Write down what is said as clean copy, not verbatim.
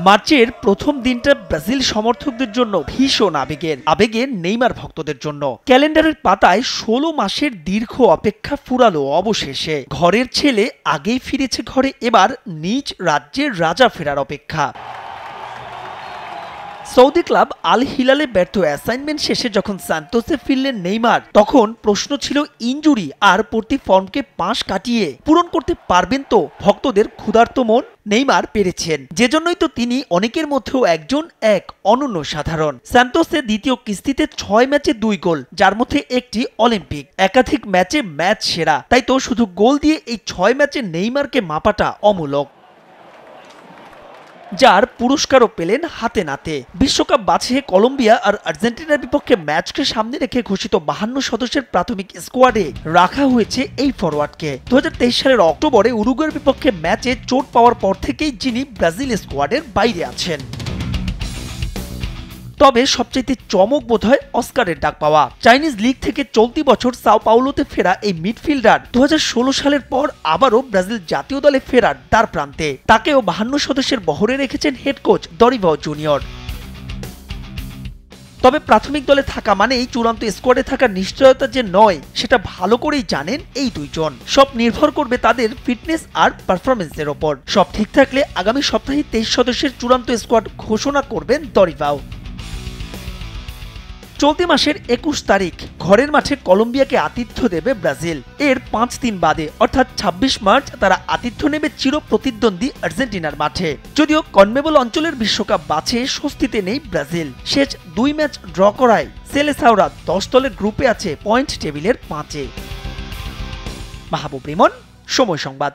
মার্চের প্রথম দিনটা ব্রাজিল সমর্থকদের জন্য ভীষণ আবেগের নেইমার ভক্তদের জন্য ক্যালেন্ডারের পাতায় ১৬ মাসের দীর্ঘ অপেক্ষা ফুরালো অবশেষে। ঘরের ছেলে আগেই ফিরেছে ঘরে, এবার নিজ রাজ্যের রাজা ফেরার অপেক্ষা। সৌদি ক্লাব আল হিলালে ব্যর্থ অ্যাসাইনমেন্ট শেষে যখন সান্তোসে ফিরলেন নেইমার, তখন প্রশ্ন ছিল ইনজুরি আর পড়তি ফর্মকে পাশ কাটিয়ে পূরণ করতে পারবেন তো ভক্তদের ক্ষুধার্ত মন? নেইমার পেরেছেন, যেজন্যই তো তিনি অনেকের মধ্যেও একজন, এক অনন্য সাধারণ। সান্তোসে দ্বিতীয় কিস্তিতে ৬ ম্যাচে ২ গোল, যার মধ্যে একটি অলিম্পিক। একাধিক ম্যাচে ম্যাচ সেরা। তাই তো শুধু গোল দিয়ে এই ৬ ম্যাচে নেইমারকে মাপাটা অমূলক, যার পুরস্কারও পেলেন হাতে নাতে। বিশ্বকাপ বাছাইয়ে কলম্বিয়া আর আর্জেন্টিনার বিপক্ষে ম্যাচকে সামনে রেখে ঘোষিত ৫২ সদস্যের প্রাথমিক স্কোয়াডে রাখা হয়েছে এই ফরওয়ার্ডকে। ২০২৩ সালের অক্টোবরে উরুগুয়ের বিপক্ষে ম্যাচে চোট পাওয়ার পর থেকেই যিনি ব্রাজিল স্কোয়াডের বাইরে আছেন। তবে সবচাইতে চমক বোধহয় অস্কারের ডাক পাওয়া। চাইনিজ লিগ থেকে চলতি বছর সাও পাউলোতে ফেরা এই মিডফিল্ডার ২০১৬ সালের পর আবারও ব্রাজিল জাতীয় দলে ফেরার দ্বার প্রান্তে। তাকেও ৫২ সদস্যের বহরে রেখেছেন হেড কোচ দরিভাও জুনিয়র। তবে প্রাথমিক দলে থাকা মানেই চূড়ান্ত স্কোয়াডে থাকার নিশ্চয়তা যে নয়, সেটা ভালো করেই জানেন এই দুইজন। সব নির্ভর করবে তাদের ফিটনেস আর পারফরমেন্সের ওপর। সব ঠিক থাকলে আগামী সপ্তাহে ২৩ সদস্যের চূড়ান্ত স্কোয়াড ঘোষণা করবেন দরিভাও। চলতি মাসের ২১ তারিখ ঘরের মাঠে কলম্বিয়াকে আতিথ্য দেবে ব্রাজিল। এর ৫ দিন বাদে অর্থাৎ ২৬ মার্চ তারা আতিথ্য নেবে চির প্রতিদ্বন্দ্বী আর্জেন্টিনার মাঠে। যদিও কনমেবল অঞ্চলের বিশ্বকাপ বাছে স্বস্তিতে নেই ব্রাজিল। শেষ ২ ম্যাচ ড্র করায় সেলেসাওরা ১০ দলের গ্রুপে আছে পয়েন্ট টেবিলের ৫-এ। মাহবুব রিমন, সময় সংবাদ।